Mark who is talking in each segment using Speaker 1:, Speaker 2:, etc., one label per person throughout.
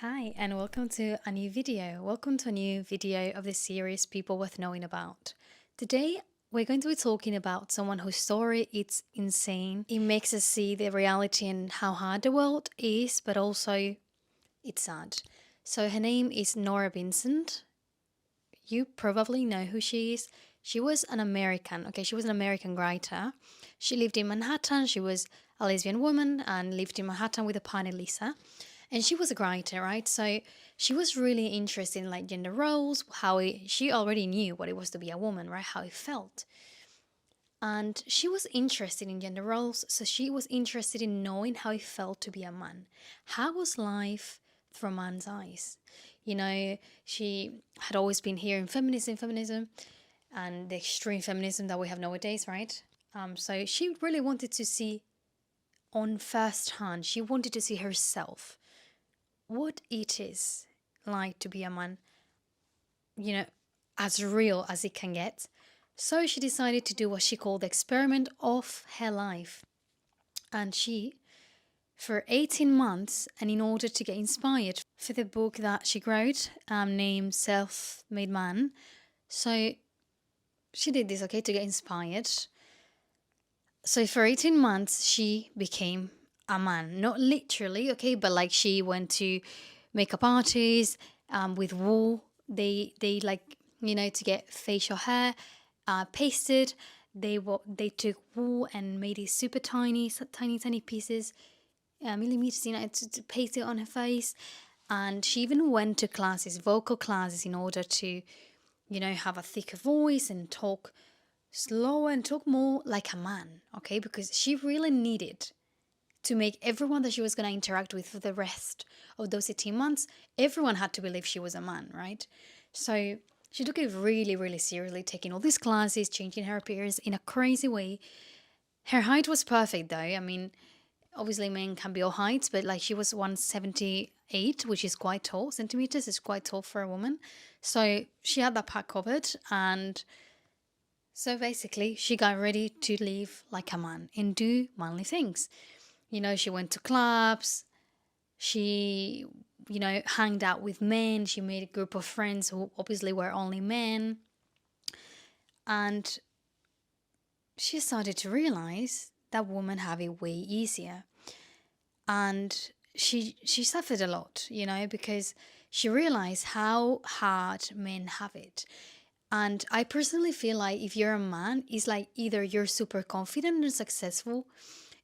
Speaker 1: Hi, and welcome to a new video. Welcome to a new video of the series People Worth Knowing About. Today, we're going to be talking about someone whose story is insane. It makes us see the reality and how hard the world is, but also it's sad. So her name is Norah Vincent. You probably know who she is. She was an American, okay? She was an American writer. She lived in Manhattan. She was a lesbian woman and lived in Manhattan with a partner, Lisa. And she was a writer, right? So she was really interested in like gender roles, she already knew what it was to be a woman, right? How it felt. And she was interested in gender roles, so she was interested in knowing how it felt to be a man. How was life through a man's eyes? She had always been hearing feminism, and the extreme feminism that we have nowadays, right? So she really wanted to see on first hand, she wanted to see herself what it is like to be a man, you know, as real as it can get. So she decided to do what she called the experiment of her life. And she, for 18 months, and in order to get inspired for the book that she wrote, named Self Made Man, so she did this, okay, to get inspired. So for 18 months, she became a man. Not literally, okay, but like she went to makeup parties with wool. They like, to get facial hair pasted. They took wool and made it super tiny pieces, millimeters, to paste it on her face. And she even went to classes, vocal classes, in order to, have a thicker voice and talk slower and talk more like a man, okay? Because she really needed to make everyone that she was going to interact with for the rest of those 18 months, everyone had to believe she was a man, right? So she took it really, really seriously, taking all these classes, changing her appearance in a crazy way. Her height was perfect, though. I mean, obviously men can be all heights, but like she was 178, which is quite tall. Centimeters is quite tall for a woman. So she had that part covered, and so basically she got ready to live like a man and do manly things. She went to clubs, she, hanged out with men, she made a group of friends who obviously were only men. And she started to realize that women have it way easier. And she suffered a lot, because she realized how hard men have it. And I personally feel like if you're a man, it's like either you're super confident and successful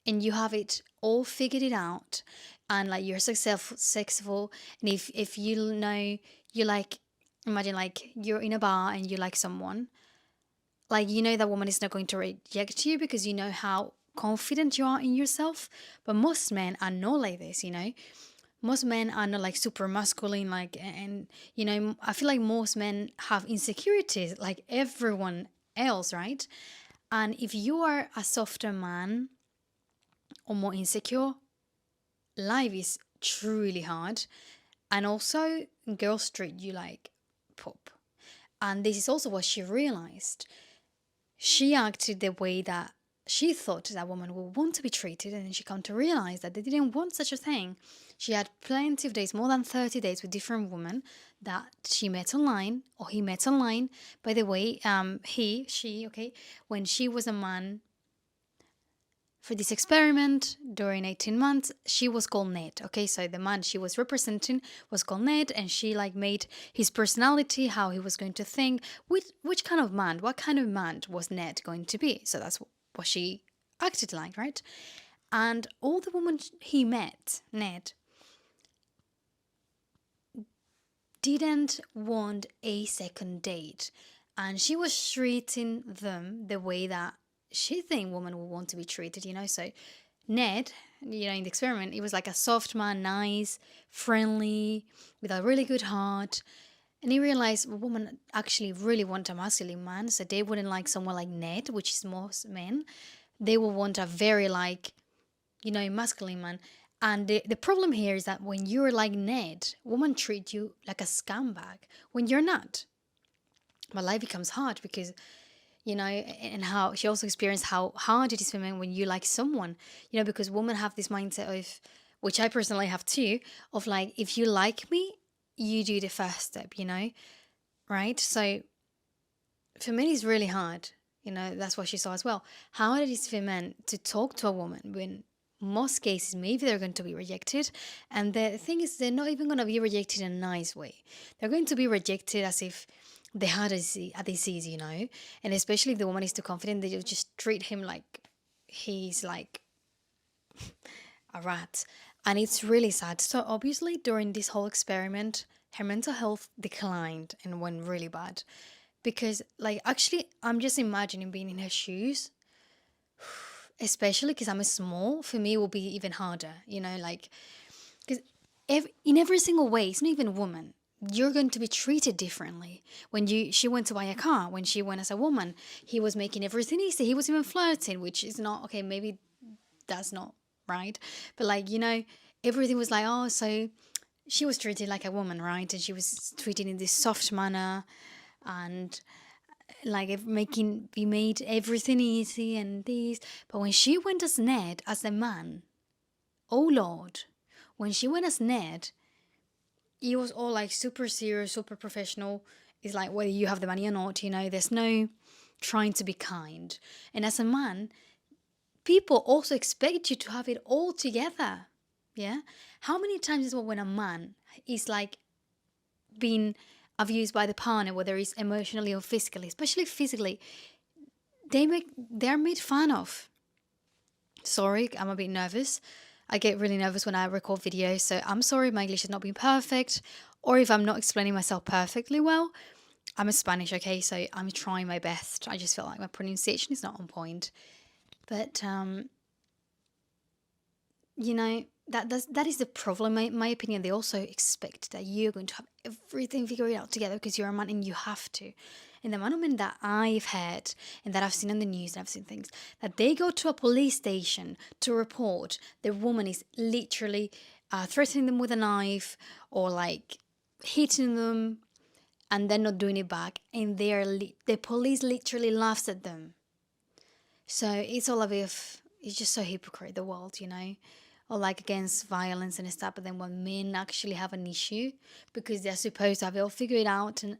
Speaker 1: and you have it all figured it out, and like you're successful, and if you like, imagine like you're in a bar and you like someone, like that woman is not going to reject you because you know how confident you are in yourself. But most men are not like this. Most men are not like super masculine, like, and I feel like most men have insecurities like everyone else, right? And if you are a softer man or more insecure, life is truly hard. And also, girls treat you like pop. And this is also what she realized. She acted the way that she thought that woman would want to be treated, and then she come to realize that they didn't want such a thing. She had plenty of dates, more than 30 dates with different women that she met online, or he met online. By the way, okay, when she was a man, for this experiment during 18 months, she was called Ned. Okay, so the man she was representing was called Ned, and she like made his personality, how he was going to think, which kind of man, what kind of man was Ned going to be. So that's what she acted like, right? And all the women he met, Ned, didn't want a second date. And she was treating them the way that she think women would want to be treated. So Ned, in the experiment, it was like a soft man, nice, friendly, with a really good heart. And he realized women actually really want a masculine man, so they wouldn't like someone like Ned, which is most men. They will want a very like, masculine man. And the problem here is that when you're like Ned, women treat you like a scumbag when you're not. But life becomes hard because and how she also experienced how hard it is for men when you like someone, because women have this mindset of which I personally have too, of like, if you like me, you do the first step, right? So for men, it's really hard. That's what she saw as well. How hard it is for men to talk to a woman when most cases maybe they're going to be rejected. And the thing is, they're not even going to be rejected in a nice way. They're going to be rejected as if they had a disease, And especially if the woman is too confident, they'll just treat him like he's like a rat. And it's really sad. So obviously during this whole experiment, her mental health declined and went really bad. Because like actually I'm just imagining being in her shoes, especially because I'm small. For me it will be even harder, like because in every single way, it's not even a woman. You're going to be treated differently. When she went to buy a car, when she went as a woman, he was making everything easy. He was even flirting, which is not okay. Maybe that's not right, but like everything was like, oh, so she was treated like a woman, right? And she was treated in this soft manner, and like we made everything easy and this. But when she went as Ned, as a man, oh Lord, when she went as Ned, it was all like super serious, super professional. It's like whether you have the money or not, there's no trying to be kind. And as a man, people also expect you to have it all together. Yeah? How many times is it when a man is like being abused by the partner, whether it's emotionally or physically, especially physically, they're made fun of. Sorry, I'm a bit nervous. I get really nervous when I record videos, so I'm sorry if my English has not been perfect, or if I'm not explaining myself perfectly well. I'm a Spanish, okay, so I'm trying my best. I just feel like my pronunciation is not on point. But that is the problem. My opinion. They also expect that you're going to have everything figured out together because you're a man and you have to. And the amount of men that I've heard and that I've seen on the news and I've seen things that they go to a police station to report the woman is literally threatening them with a knife or like hitting them, and they're not doing it back, and the police literally laughs at them. So it's all a bit of, it's just so hypocrite, the world, or like against violence and stuff. But then when men actually have an issue because they're supposed to have it all figured out, and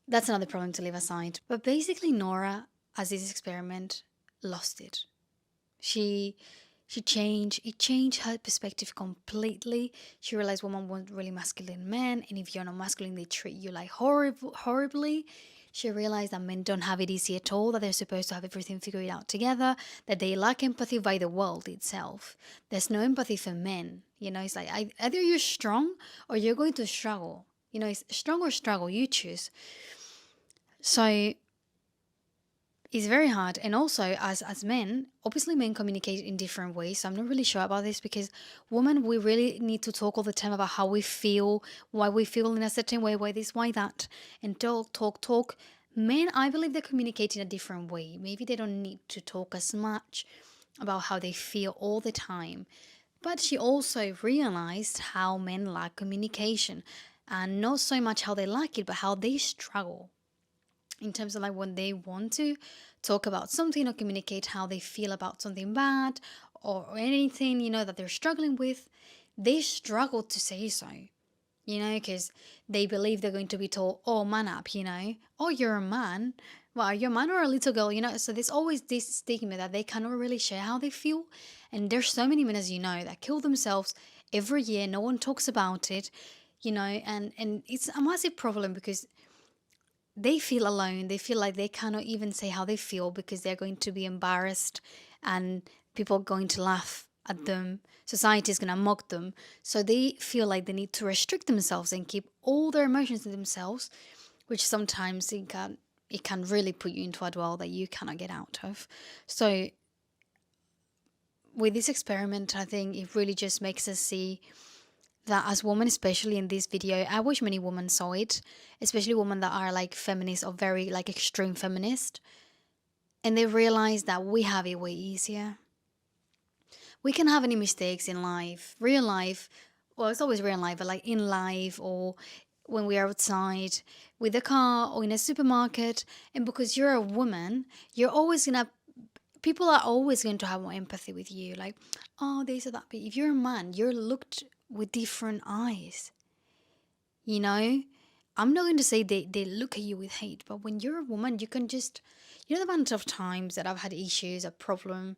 Speaker 1: that's another problem to leave aside. But basically, Nora, as this experiment, lost it. She changed. It changed her perspective completely. She realized women weren't really masculine men, and if you're not masculine, they treat you like horribly. She realized that men don't have it easy at all, that they're supposed to have everything figured out together, that they lack empathy by the world itself. There's no empathy for men. It's like either you're strong or you're going to struggle. It's strong or struggle, you choose. So it's very hard. And also as men, obviously men communicate in different ways. So I'm not really sure about this because women, we really need to talk all the time about how we feel, why we feel in a certain way, why this, why that, and talk. Men, I believe they communicate in a different way. Maybe they don't need to talk as much about how they feel all the time. But she also realized how men lack communication, and not so much how they lack it, but how they struggle in terms of like when they want to talk about something or communicate how they feel about something bad or anything, that they're struggling with, they struggle to say so, because they believe they're going to be told, oh, man up, oh, you're a man. Well, are you a man or a little girl, So there's always this stigma that they cannot really share how they feel. And there's so many men, as you know, that kill themselves every year. No one talks about it, and it's a massive problem because they feel alone. They feel like they cannot even say how they feel because they're going to be embarrassed and people are going to laugh at them. Society is going to mock them. So they feel like they need to restrict themselves and keep all their emotions to themselves, which sometimes it can really put you into a dwell that you cannot get out of. So with this experiment, I think it really just makes us see that as women, especially in this video, I wish many women saw it, especially women that are like feminist or very like extreme feminist, and they realize that we have it way easier. We can have any mistakes in life, real life, well, it's always real life, but like in life or when we are outside with a car or in a supermarket, and because you're a woman, you're always gonna people are always going to have more empathy with you. Like, oh, this or that. But if you're a man, you're looked with different eyes. You know, I'm not going to say they look at you with hate, but when you're a woman, you can just, you know, the amount of times that I've had issues, a problem,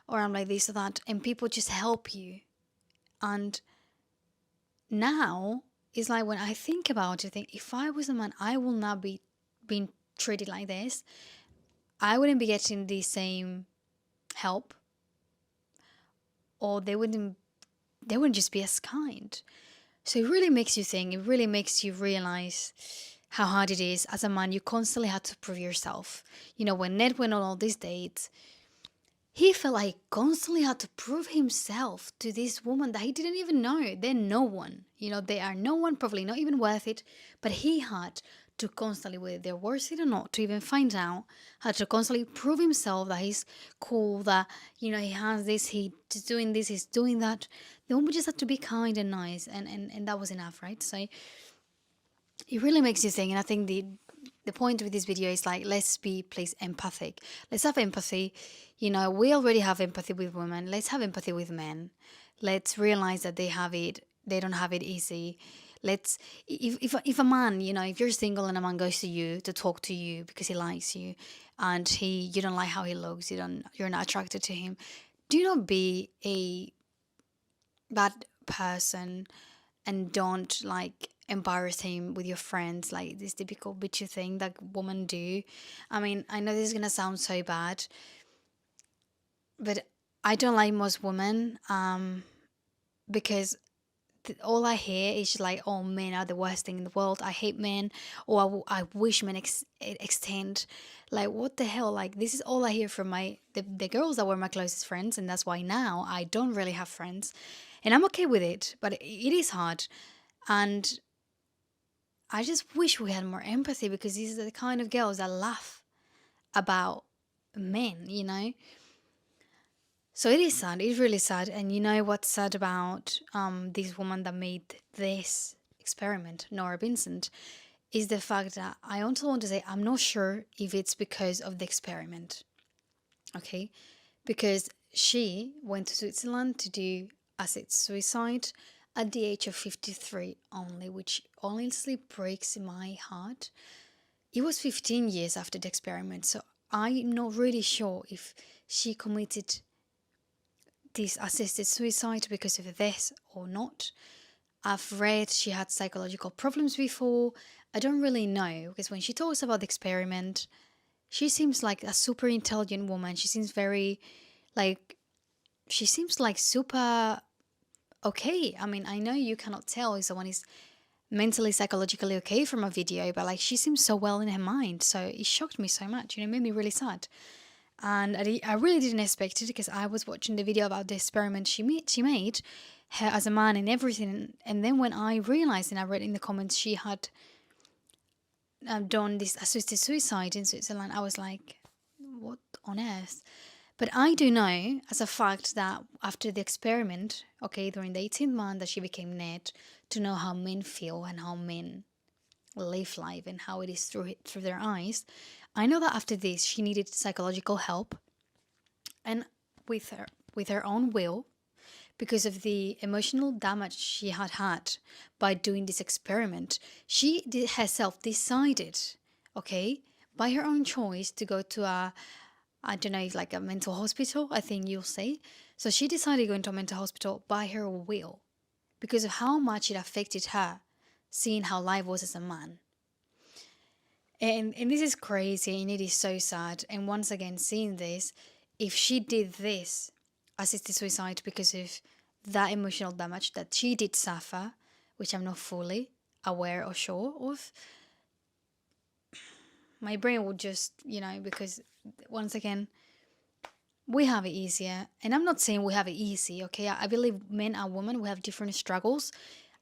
Speaker 1: or I'm like this or that, and people just help you. And now it's like when I think about it, I think if I was a man, I will not be being treated like this. I wouldn't be getting the same help, or they wouldn't just be as kind. So it really makes you think, it really makes you realize how hard it is as a man. You constantly have to prove yourself. You know, when Ned went on all these dates, he felt like he constantly had to prove himself to this woman that he didn't even know. They're no one. You know, they are no one, probably not even worth it. But he had to constantly, whether they're worth it or not, to even find out, had to constantly prove himself that he's cool, that, you know, he has this, he's doing this, he's doing that. The woman just had to be kind and nice, and that was enough, right? So it really makes you think, and I think the point with this video is like, let's be please empathic. Let's have empathy. You know, we already have empathy with women. Let's have empathy with men. Let's realize that they don't have it easy. Let's, if a man, you know, if you're single and a man goes to you to talk to you because he likes you, and you don't like how he looks, you're not attracted to him, do not be a bad person, and don't like embarrass him with your friends, like this typical bitchy thing that women do. I mean, I know this is gonna sound so bad, but I don't like most women, because all I hear is like, oh, men are the worst thing in the world. I hate men, or I wish men extend. Like, what the hell? Like, this is all I hear from the girls that were my closest friends, and that's why now I don't really have friends, and I'm okay with it. But it is hard, and I just wish we had more empathy, because these are the kind of girls that laugh about men, you know? So it is sad. It's really sad. And you know what's sad about this woman that made this experiment, Norah Vincent, is the fact that I also want to say I'm not sure if it's because of the experiment. Okay? Because she went to Switzerland to do acid suicide at the age of 53 only, which honestly breaks my heart. It was 15 years after the experiment, so I'm not really sure if she committed this assisted suicide because of this or not. I've read she had psychological problems before. I don't really know, because when she talks about the experiment, she seems like a super intelligent woman. She seems very, like, she seems like super okay. I mean, I know you cannot tell if someone is mentally, psychologically okay from a video, but like, she seems so well in her mind. So it shocked me so much, you know, it made me really sad. And I really didn't expect it, because I was watching the video about the experiment she made, her as a man and everything. And then when I realized, and I read in the comments, she had done this assisted suicide in Switzerland, I was like, what on earth? But I do know as a fact that after the experiment, okay, during the 18th month that she became Ned, to know how men feel and how men live life and how it is through their eyes, I know that after this she needed psychological help, and with her own will, because of the emotional damage she had had by doing this experiment. She herself decided, okay, by her own choice, to go to a, I don't know, if like a mental hospital, I think you'll say. So she decided to go into a mental hospital by her will, because of how much it affected her, seeing how life was as a man. And this is crazy, and it is so sad. And once again, seeing this, if she did this, assisted suicide, because of that emotional damage that she did suffer, which I'm not fully aware or sure of, my brain would just, you know, because once again, we have it easier. And I'm not saying we have it easy, okay? I believe men and women, we have different struggles.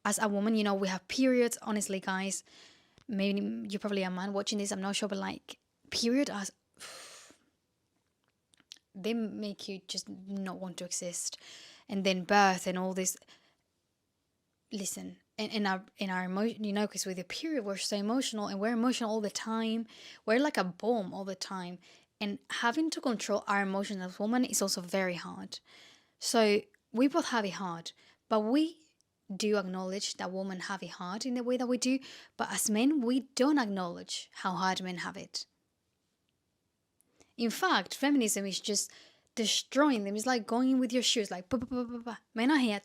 Speaker 1: As a woman, you know, we have periods, honestly, guys. Maybe you're probably a man watching this, I'm not sure, but like, period as they make you just not want to exist. And then birth and all this. Listen, in our emotion, you know, because with the period we're so emotional, and we're emotional all the time. We're like a bomb all the time. And having to control our emotions as women is also very hard. So we both have it hard, but we do acknowledge that women have it hard in the way that we do. But as men, we don't acknowledge how hard men have it. In fact, feminism is just destroying them. It's like going in with your shoes, like, bah, bah, bah, bah, bah. Men are here.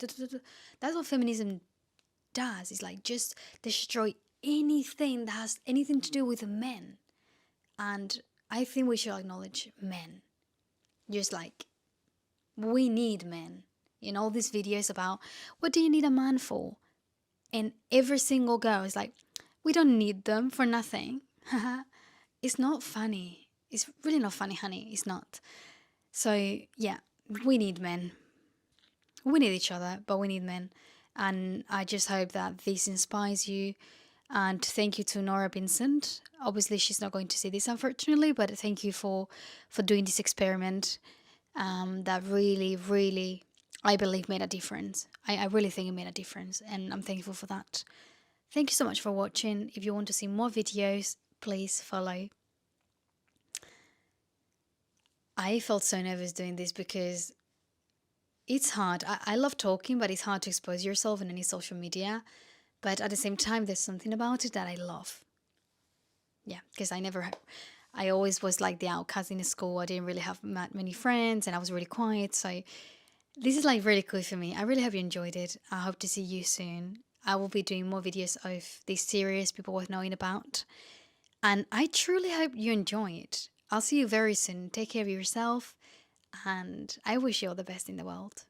Speaker 1: That's what feminism does. It's like just destroy anything that has anything to do with men. And I think we should acknowledge men. Just like, we need men. In all these videos about what do you need a man for? And every single girl is like, we don't need them for nothing. It's not funny. It's really not funny, honey. It's not. So, yeah, we need men. We need each other, but we need men. And I just hope that this inspires you. And thank you to Norah Vincent. Obviously, she's not going to see this, unfortunately, but thank you for doing this experiment that really, really, I believe, made a difference. I really think it made a difference, and I'm thankful for that. Thank you so much for watching. If you want to see more videos, please follow. I felt so nervous doing this because it's hard. I love talking, but it's hard to expose yourself in any social media. But at the same time, there's something about it that I love. Yeah, because I always was like the outcast in school. I didn't really have many friends and I was really quiet. So this is like really cool for me. I really hope you enjoyed it. I hope to see you soon. I will be doing more videos of this series, people worth knowing about. And I truly hope you enjoy it. I'll see you very soon. Take care of yourself. And I wish you all the best in the world.